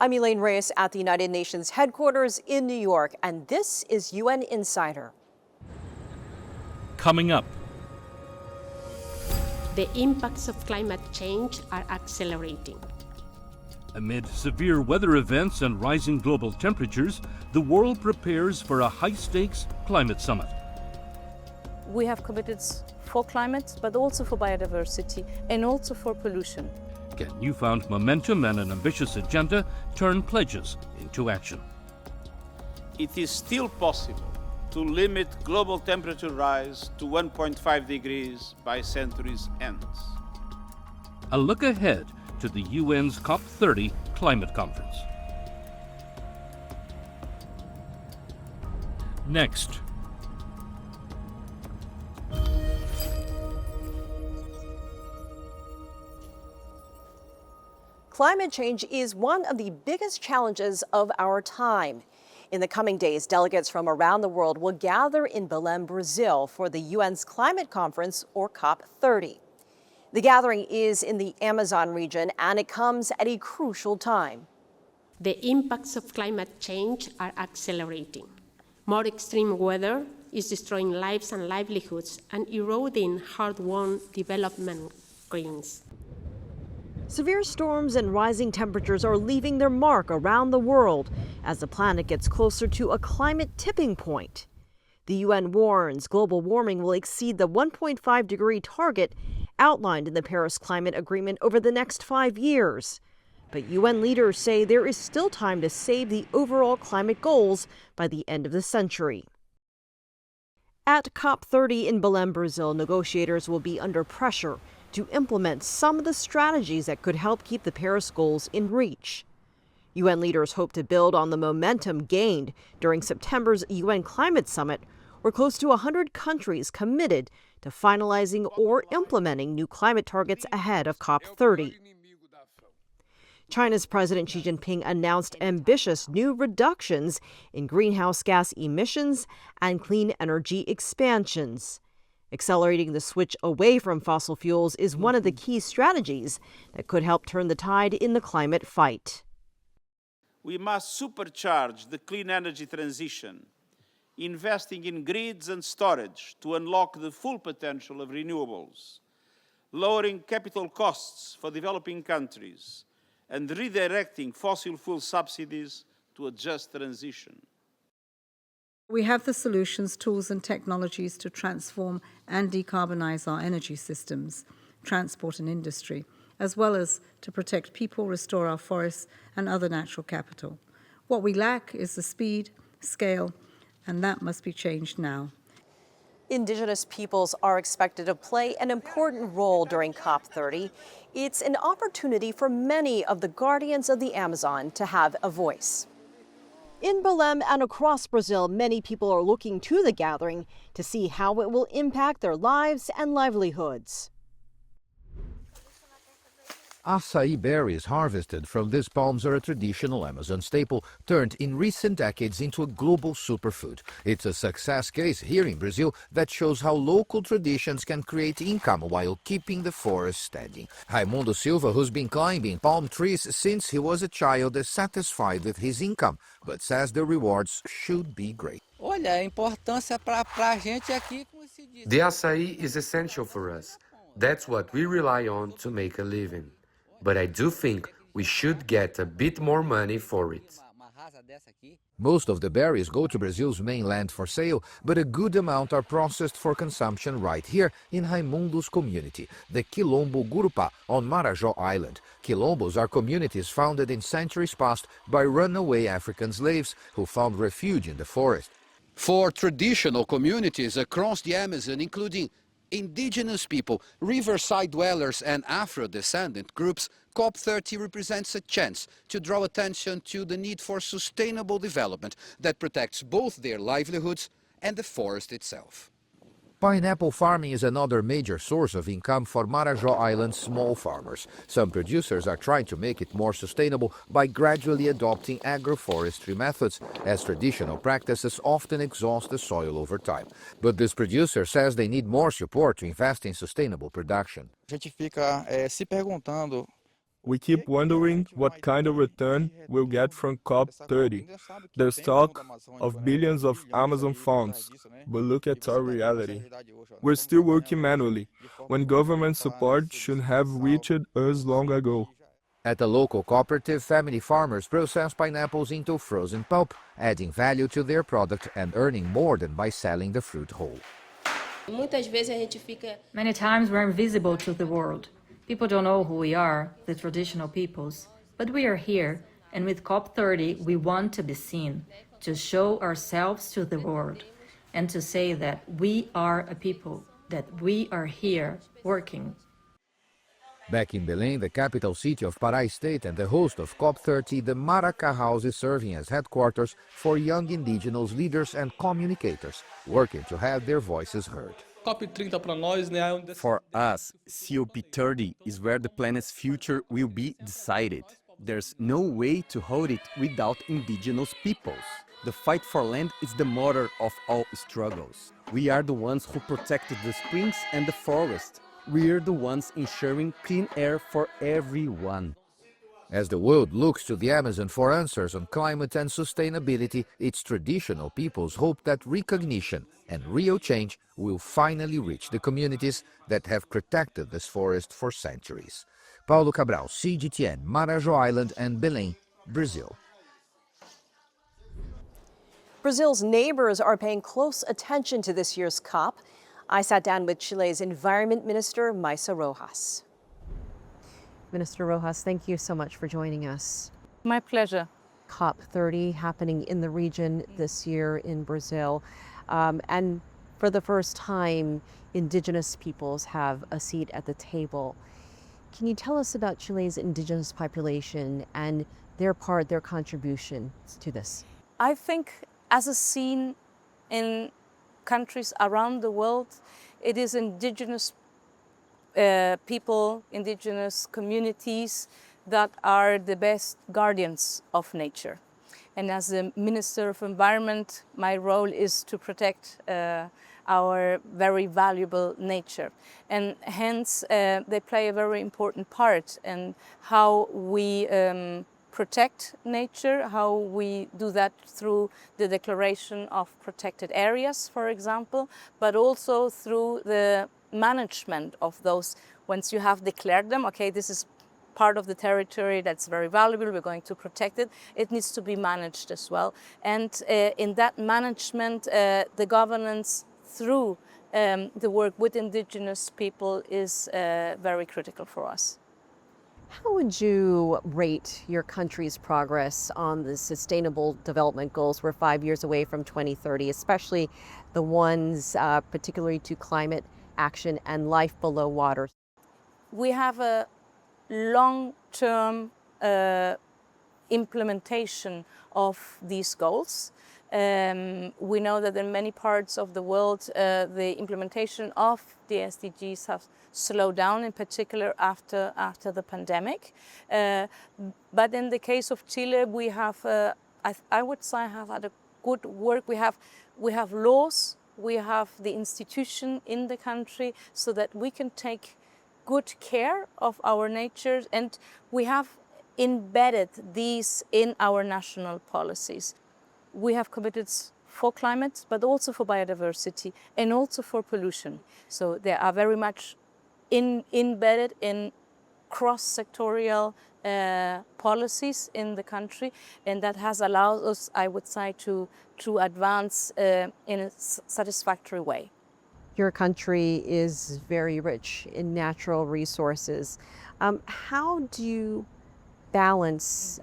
I'm Elaine Reyes at the United Nations headquarters in New York, and this is UN Insider. Coming up. The impacts of climate change are accelerating. Amid severe weather events and rising global temperatures, the world prepares for a high-stakes climate summit. We have committed for climate, but also for biodiversity and also for pollution. Can newfound momentum and an ambitious agenda turn pledges into action? It is still possible to limit global temperature rise to 1.5 degrees by century's end. A look ahead to the UN's COP30 climate conference. Next. Climate change is one of the biggest challenges of our time. In the coming days, delegates from around the world will gather in Belém, Brazil for the UN's climate conference, or COP30. The gathering is in the Amazon region, and it comes at a crucial time. The impacts of climate change are accelerating. More extreme weather is destroying lives and livelihoods and eroding hard-won development gains. Severe storms and rising temperatures are leaving their mark around the world as the planet gets closer to a climate tipping point. The UN warns global warming will exceed the 1.5-degree target outlined in the Paris Climate Agreement over the next 5 years. But UN leaders say there is still time to save the overall climate goals by the end of the century. At COP30 in Belém, Brazil, negotiators will be under pressure to implement some of the strategies that could help keep the Paris goals in reach. UN leaders hope to build on the momentum gained during September's UN Climate Summit, where close to 100 countries committed to finalizing or implementing new climate targets ahead of COP30. China's President Xi Jinping announced ambitious new reductions in greenhouse gas emissions and clean energy expansions. Accelerating the switch away from fossil fuels is one of the key strategies that could help turn the tide in the climate fight. We must supercharge the clean energy transition, investing in grids and storage to unlock the full potential of renewables, lowering capital costs for developing countries, and redirecting fossil fuel subsidies to a just transition. We have the solutions, tools and technologies to transform and decarbonize our energy systems, transport and industry, as well as to protect people, restore our forests and other natural capital. What we lack is the speed, scale, and that must be changed now. Indigenous peoples are expected to play an important role during COP30. It's an opportunity for many of the guardians of the Amazon to have a voice. In Belém and across Brazil, many people are looking to the gathering to see how it will impact their lives and livelihoods. Açaí berries harvested from these palms are a traditional Amazon staple, turned in recent decades into a global superfood. It's a success case here in Brazil that shows how local traditions can create income while keeping the forest standing. Raimundo Silva, who's been climbing palm trees since he was a child, is satisfied with his income, but says the rewards should be great. The açaí is essential for us. That's what we rely on to make a living. But I do think we should get a bit more money for it. Most of the berries go to Brazil's mainland for sale, but a good amount are processed for consumption right here in Raimundo's community, the Quilombo Gurupá on Marajó Island. Quilombos are communities founded in centuries past by runaway African slaves who found refuge in the forest. For traditional communities across the Amazon, including indigenous people, riverside dwellers and Afro-descendant groups, COP30 represents a chance to draw attention to the need for sustainable development that protects both their livelihoods and the forest itself. Pineapple farming is another major source of income for Marajó Island's small farmers. Some producers are trying to make it more sustainable by gradually adopting agroforestry methods, as traditional practices often exhaust the soil over time. But this producer says they need more support to invest in sustainable production. A gente fica se perguntando We keep wondering what kind of return we'll get from COP30. There's talk of billions of Amazon funds, but look at our reality. We're still working manually, when government support should have reached us long ago. At the local cooperative, family farmers process pineapples into frozen pulp, adding value to their product and earning more than by selling the fruit whole. Many times we're invisible to the world. People don't know who we are, the traditional peoples. But we are here, and with COP30 we want to be seen, to show ourselves to the world, and to say that we are a people, that we are here working. Back in Belém, the capital city of Pará State and the host of COP30, the Maracá House is serving as headquarters for young indigenous leaders and communicators, working to have their voices heard. For us, COP30 is where the planet's future will be decided. There's no way to hold it without indigenous peoples. The fight for land is the motor of all struggles. We are the ones who protected the springs and the forest. We're the ones ensuring clean air for everyone. As the world looks to the Amazon for answers on climate and sustainability, its traditional peoples hope that recognition and real change will finally reach the communities that have protected this forest for centuries. Paulo Cabral, CGTN, Marajó Island and Belém, Brazil. Brazil's neighbors are paying close attention to this year's COP. I sat down with Chile's Environment Minister, Maisa Rojas. Minister Rojas, thank you so much for joining us. My pleasure. COP30 happening in the region this year in Brazil. And for the first time, indigenous peoples have a seat at the table. Can you tell us about Chile's indigenous population and their contribution to this? I think as a scene in countries around the world, it is indigenous people, indigenous communities that are the best guardians of nature. And as the Minister of Environment, my role is to protect our very valuable nature. And hence, they play a very important part in how we protect nature, how we do that through the declaration of protected areas, for example, but also through the management of those. Once you have declared them, okay, this is part of the territory that's very valuable, we're going to protect it, it needs to be managed as well. And in that management, the governance through the work with indigenous people is very critical for us. How would you rate your country's progress on the Sustainable Development Goals? We're 5 years away from 2030, especially the ones particularly to climate action and life below water. We have a long-term implementation of these goals. We know that in many parts of the world, the implementation of the SDGs have slowed down, in particular after the pandemic. But in the case of Chile, we have, I would say, have had a good work. We have laws, we have the institution in the country so that we can take good care of our nature, and we have embedded these in our national policies. We have committed for climate, but also for biodiversity and also for pollution. So they are very much embedded in cross-sectorial policies in the country, and that has allowed us, I would say, to advance in a satisfactory way. Your country is very rich in natural resources. How do you balance,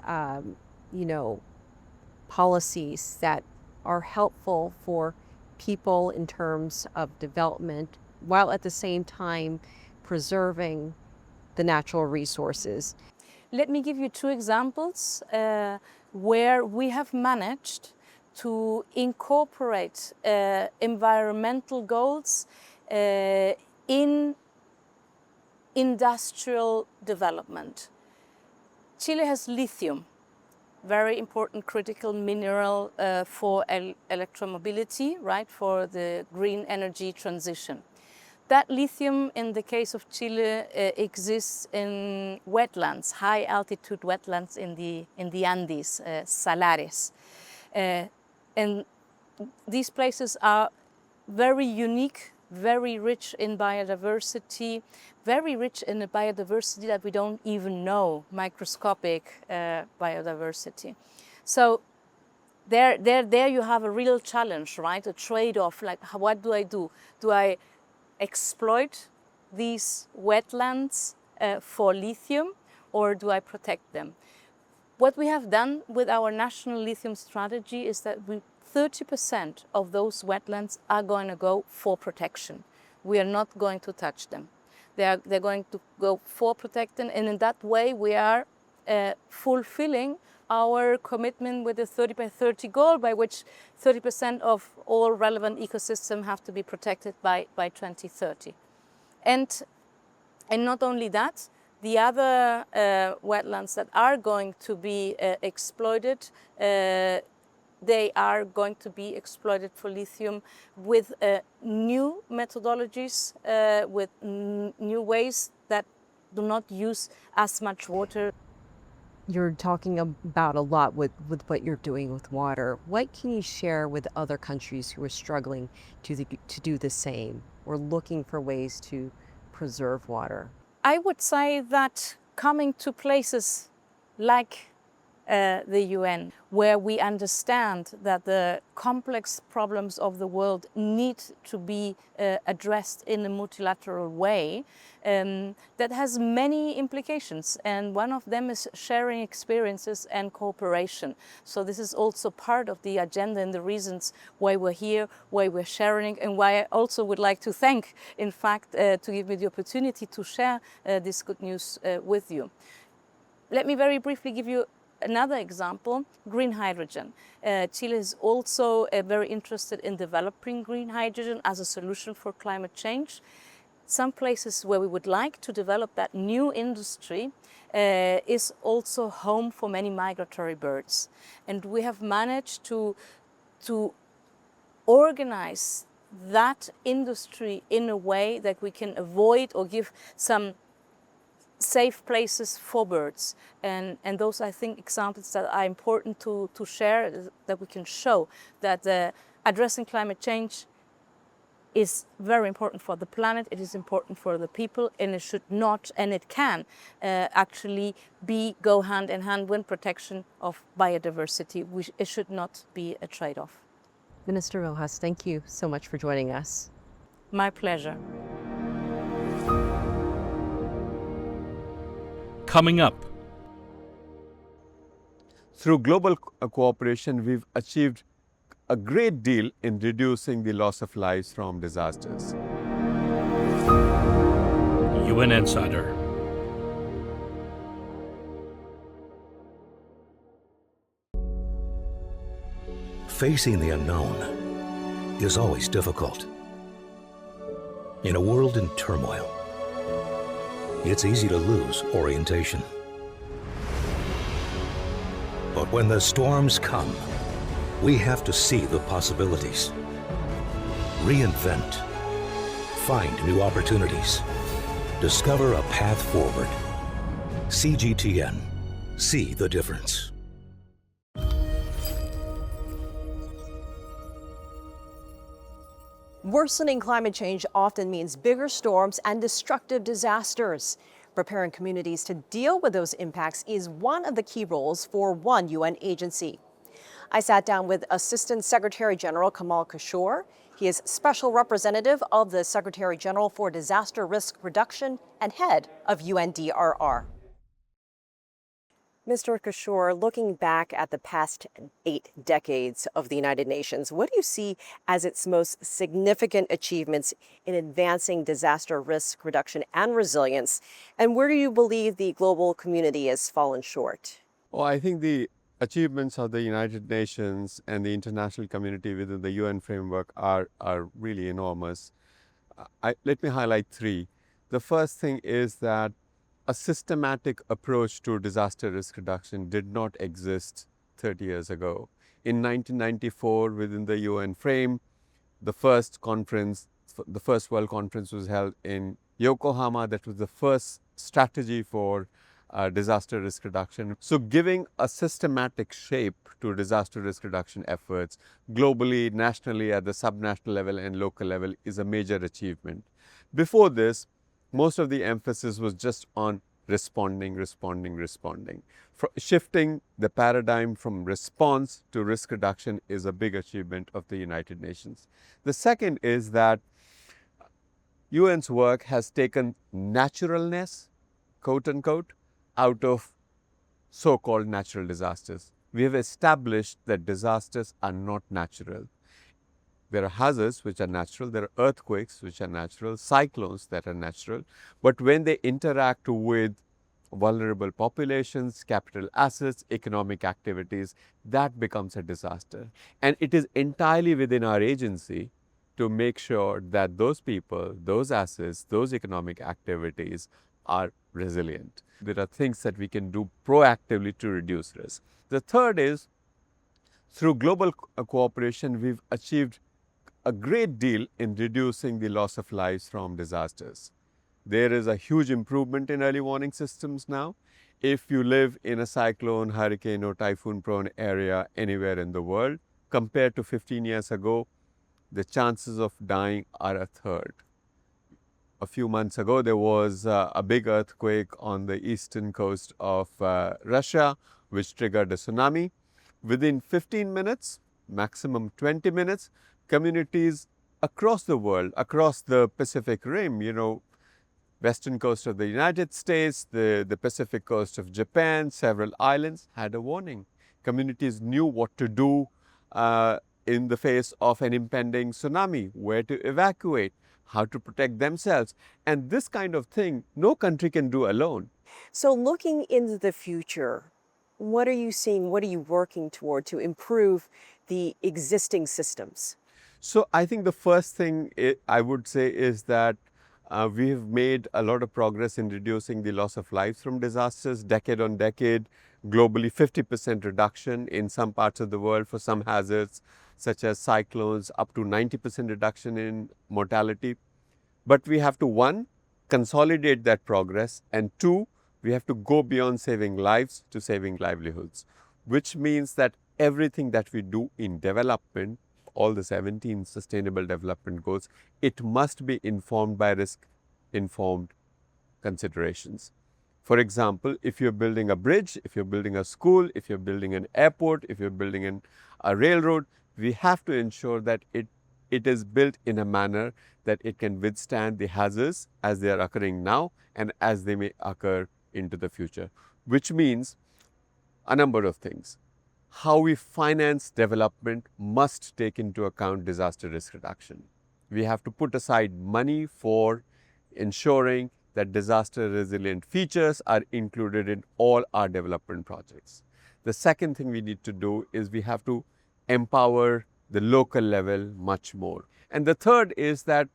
policies that are helpful for people in terms of development, while at the same time preserving the natural resources? Let me give you two examples where we have managed to incorporate environmental goals in industrial development. Chile has lithium, very important critical mineral for electromobility, right, for the green energy transition. That lithium, in the case of Chile, exists in wetlands, high altitude wetlands in the Andes, salares. And these places are very unique, very rich in biodiversity, very rich in a biodiversity that we don't even know, microscopic biodiversity. So there you have a real challenge, right? A trade-off, like what do I do? Do I exploit these wetlands for lithium, or do I protect them? What we have done with our national lithium strategy is that 30% of those wetlands are going to go for protection. We are not going to touch them. They're going to go for protection, and in that way we are fulfilling our commitment with the 30 by 30 goal, by which 30% of all relevant ecosystems have to be protected by 2030. And not only that, the other wetlands that are going to be exploited, they are going to be exploited for lithium with new methodologies, with new ways that do not use as much water. You're talking about a lot with what you're doing with water. What can you share with other countries who are struggling to do the same or looking for ways to preserve water? I would say that coming to places like the UN, where we understand that the complex problems of the world need to be addressed in a multilateral way, that has many implications, and one of them is sharing experiences and cooperation. So this is also part of the agenda and the reasons why we're here, why we're sharing, and why I also would like to thank, in fact, to give me the opportunity to share this good news with you. Let me very briefly give you another example, green hydrogen. Chile is also very interested in developing green hydrogen as a solution for climate change. Some places where we would like to develop that new industry is also home for many migratory birds. And we have managed to organize that industry in a way that we can avoid or give some safe places for birds. And those, I think, examples that are important to share, that we can show that addressing climate change is very important for the planet, it is important for the people, and it should not, and it can actually go hand in hand with protection of biodiversity. It should not be a trade-off. Minister Rojas, thank you so much for joining us. My pleasure. Coming up. Through global cooperation, we've achieved a great deal in reducing the loss of lives from disasters. UN Insider. Facing the unknown is always difficult. In a world in turmoil, it's easy to lose orientation. But when the storms come, we have to see the possibilities, reinvent, find new opportunities, discover a path forward. CGTN, see the difference. Worsening climate change often means bigger storms and destructive disasters. Preparing communities to deal with those impacts is one of the key roles for one UN agency. I sat down with Assistant Secretary General Kamal Kishore. He is Special Representative of the Secretary General for Disaster Risk Reduction and head of UNDRR. Mr. Kishore, looking back at the past 8 decades of the United Nations, what do you see as its most significant achievements in advancing disaster risk reduction and resilience? And where do you believe the global community has fallen short? Oh, I think the achievements of the United Nations and the international community within the UN framework are really enormous. Let me highlight 3. The first thing is that a systematic approach to disaster risk reduction did not exist 30 years ago. In 1994, within the UN frame, the first the first World Conference was held in Yokohama. That was the first strategy for disaster risk reduction. So giving a systematic shape to disaster risk reduction efforts globally, nationally, at the subnational level and local level is a major achievement. Before this, most of the emphasis was just on responding. Shifting the paradigm from response to risk reduction is a big achievement of the United Nations. The second is that UN's work has taken naturalness, quote unquote, out of so-called natural disasters. We have established that disasters are not natural. There are hazards which are natural, there are earthquakes which are natural, cyclones that are natural, but when they interact with vulnerable populations, capital assets, economic activities, that becomes a disaster. And it is entirely within our agency to make sure that those people, those assets, those economic activities are resilient. There are things that we can do proactively to reduce risk. The third is, through global cooperation, we've achieved a great deal in reducing the loss of lives from disasters. There is a huge improvement in early warning systems now. If you live in a cyclone, hurricane or typhoon prone area anywhere in the world, compared to 15 years ago, the chances of dying are a third. A few months ago, there was a big earthquake on the eastern coast of Russia, which triggered a tsunami. Within 15 minutes, maximum 20 minutes, communities across the world, across the Pacific Rim, western coast of the United States, the Pacific coast of Japan, several islands had a warning. Communities knew what to do in the face of an impending tsunami, where to evacuate, how to protect themselves. And this kind of thing, no country can do alone. So looking into the future, what are you seeing, what are you working toward to improve the existing systems? So I think the first thing I would say is that we have made a lot of progress in reducing the loss of lives from disasters, decade on decade, globally 50% reduction in some parts of the world for some hazards, such as cyclones, up to 90% reduction in mortality. But we have to, one, consolidate that progress, and two, we have to go beyond saving lives to saving livelihoods, which means that everything that we do in development, all the 17 sustainable development goals, it must be informed by risk-informed considerations. For example, if you're building a bridge, if you're building a school, if you're building an airport, if you're building a railroad, we have to ensure that it is built in a manner that it can withstand the hazards as they are occurring now and as they may occur into the future, which means a number of things. How we finance development must take into account disaster risk reduction. We have to put aside money for ensuring that disaster resilient features are included in all our development projects. The second thing we need to do is we have to empower the local level much more. And the third is that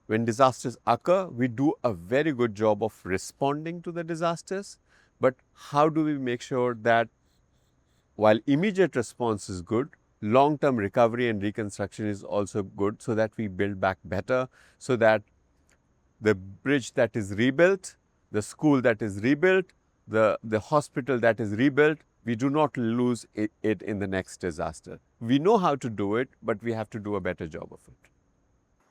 when disasters occur, we do a very good job of responding to the disasters, but how do we make sure that while immediate response is good, long-term recovery and reconstruction is also good, so that we build back better, so that the bridge that is rebuilt, the school that is rebuilt, the hospital that is rebuilt, we do not lose it in the next disaster. We know how to do it, but we have to do a better job of it.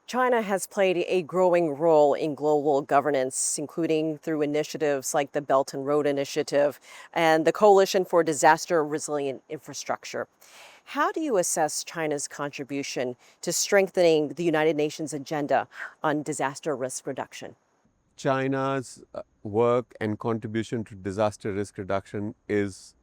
China has played a growing role in global governance, including through initiatives like the Belt and Road Initiative and the Coalition for Disaster Resilient Infrastructure. How do you assess China's contribution to strengthening the United Nations agenda on disaster risk reduction? China's work and contribution to disaster risk reduction is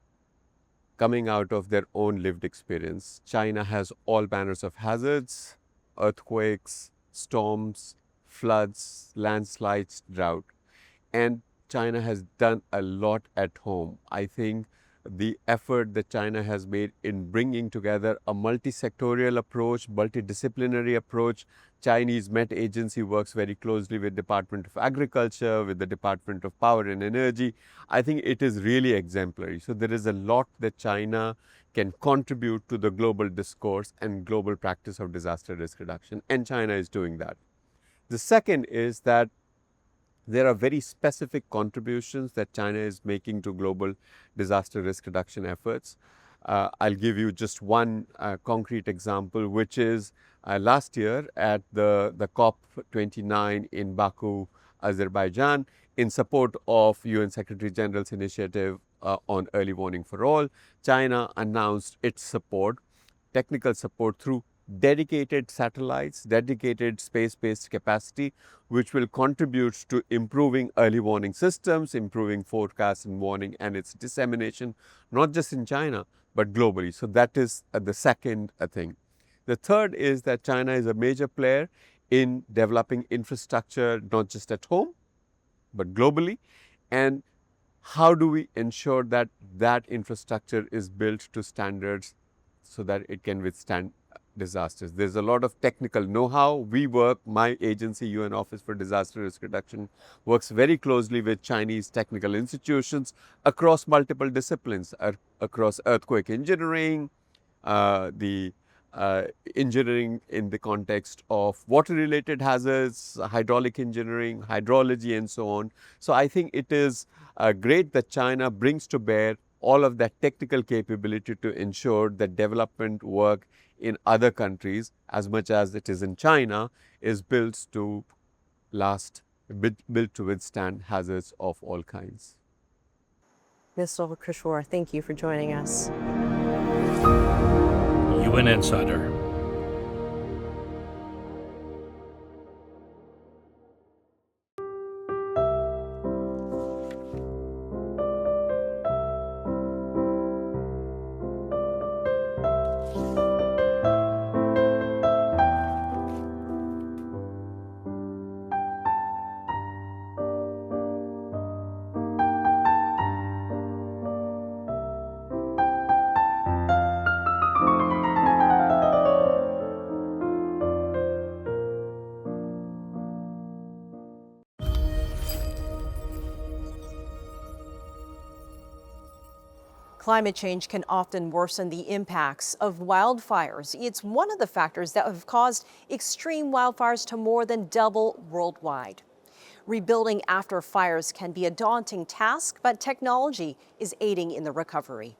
coming out of their own lived experience. China has all manners of hazards, earthquakes, storms, floods, landslides, drought. And China has done a lot at home. I think the effort that China has made in bringing together a multi-sectorial approach, multidisciplinary approach. Chinese Met Agency works very closely with Department of Agriculture, with the Department of Power and Energy. I think it is really exemplary. So there is a lot that China can contribute to the global discourse and global practice of disaster risk reduction, and China is doing that. The second is that there are very specific contributions that China is making to global disaster risk reduction efforts. I'll give you just one concrete example, which is last year at the COP29 in Baku, Azerbaijan, in support of UN Secretary General's initiative on early warning for all, China announced its support, technical support through dedicated satellites, dedicated space-based capacity, which will contribute to improving early warning systems, improving forecast and warning and its dissemination, not just in China, but globally. So that is the second thing. The third is that China is a major player in developing infrastructure, not just at home, but globally. And how do we ensure that that infrastructure is built to standards so that it can withstand disasters? There's a lot of technical know-how. We work, my agency, UN Office for Disaster Risk Reduction, works very closely with Chinese technical institutions across multiple disciplines, across earthquake engineering, engineering in the context of water-related hazards, hydraulic engineering, hydrology, and so on. So I think it is great that China brings to bear all of that technical capability to ensure that development work in other countries, as much as it is in China, is built to last, built to withstand hazards of all kinds. Mr. Kishore, thank you for joining us. UN Insider. Climate change can often worsen the impacts of wildfires. It's one of the factors that have caused extreme wildfires to more than double worldwide. Rebuilding after fires can be a daunting task, but technology is aiding in the recovery.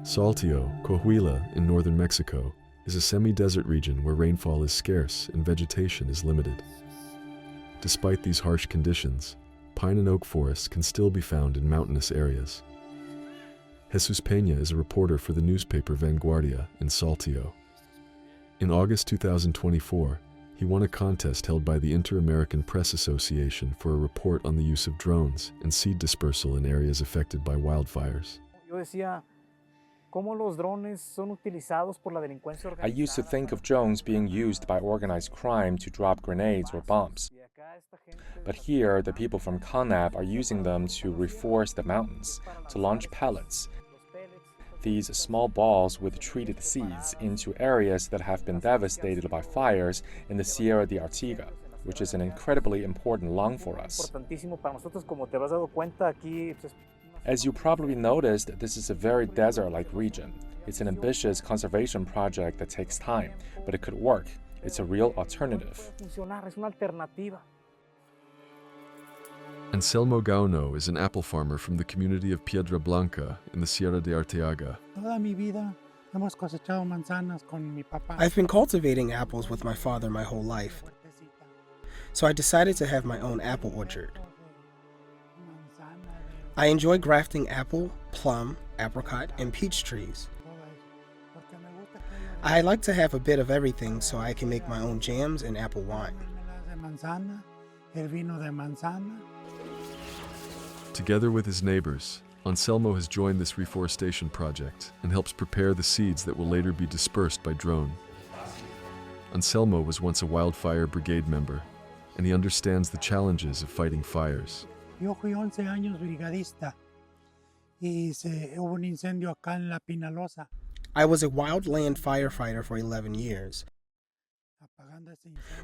Saltillo, Coahuila in northern Mexico, is a semi-desert region where rainfall is scarce and vegetation is limited. Despite these harsh conditions, pine and oak forests can still be found in mountainous areas. Jesus Peña is a reporter for the newspaper Vanguardia in Saltillo. In August 2024, he won a contest held by the Inter-American Press Association for a report on the use of drones and seed dispersal in areas affected by wildfires. I used to think of drones being used by organized crime to drop grenades or bombs. But here, the people from CONAP are using them to reforest the mountains, to launch pellets, these small balls with treated seeds, into areas that have been devastated by fires in the Sierra de Artigas, which is an incredibly important lung for us. As you probably noticed, this is a very desert-like region. It's an ambitious conservation project that takes time, but it could work. It's a real alternative. Anselmo Gauno is an apple farmer from the community of Piedra Blanca in the Sierra de Arteaga. I've been cultivating apples with my father my whole life, so I decided to have my own apple orchard. I enjoy grafting apple, plum, apricot, and peach trees. I like to have a bit of everything so I can make my own jams and apple wine. Together with his neighbors, Anselmo has joined this reforestation project and helps prepare the seeds that will later be dispersed by drone. Anselmo was once a wildfire brigade member, and he understands the challenges of fighting fires. Yo fui 11 años brigadista y hubo un incendio acá en La Pinalosa. I was a wildland firefighter for 11 years.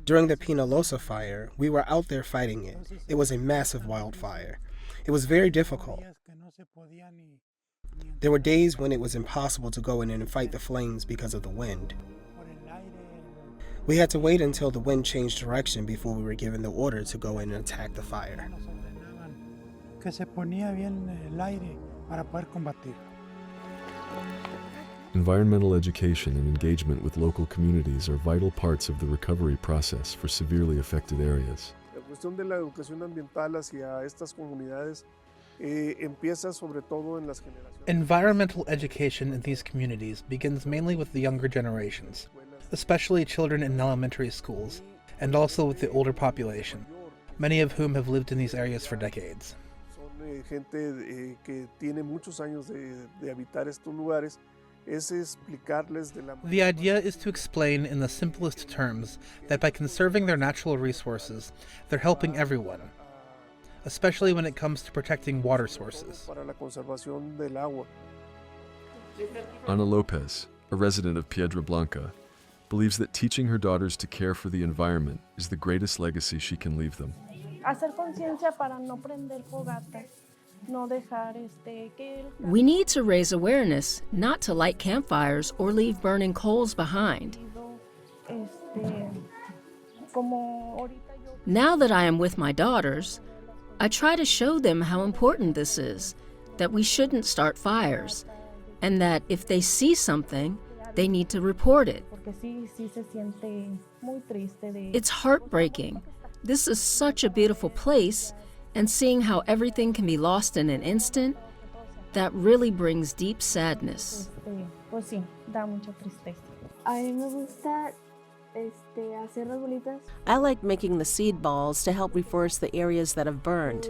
During the Pinalosa fire, we were out there fighting it. It was a massive wildfire. It was very difficult. There were days when it was impossible to go in and fight the flames because of the wind. We had to wait until the wind changed direction before we were given the order to go in and attack the fire. Que se ponía bien el aire para poder combatir. Environmental education and engagement with local communities are vital parts of the recovery process for severely affected areas. La cuestión de la educación ambiental hacia estas comunidades empieza sobre todo en las generaciones. Environmental education in these communities begins mainly with the younger generations, especially children in elementary schools, and also with the older population, many of whom have lived in these areas for decades. Son gente que tiene muchos años de habitar estos lugares. The idea is to explain in the simplest terms that by conserving their natural resources, they're helping everyone, especially when it comes to protecting water sources. Ana Lopez, a resident of Piedra Blanca, believes that teaching her daughters to care for the environment is the greatest legacy she can leave them. Hacer conciencia para no prender fogatas. We need to raise awareness not to light campfires or leave burning coals behind. Now that I am with my daughters, I try to show them how important this is, that we shouldn't start fires, and that if they see something, they need to report it. It's heartbreaking. This is such a beautiful place, and seeing how everything can be lost in an instant, that really brings deep sadness. I like making the seed balls to help reforest the areas that have burned.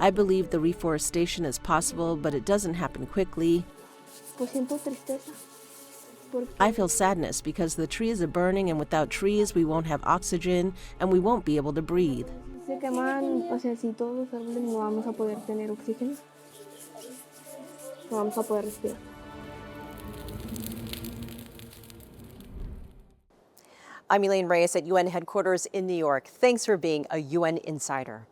I believe the reforestation is possible, but it doesn't happen quickly. I feel sadness because the trees are burning, and without trees we won't have oxygen and we won't be able to breathe. I'm Elaine Reyes at UN headquarters in New York. Thanks for being a UN Insider.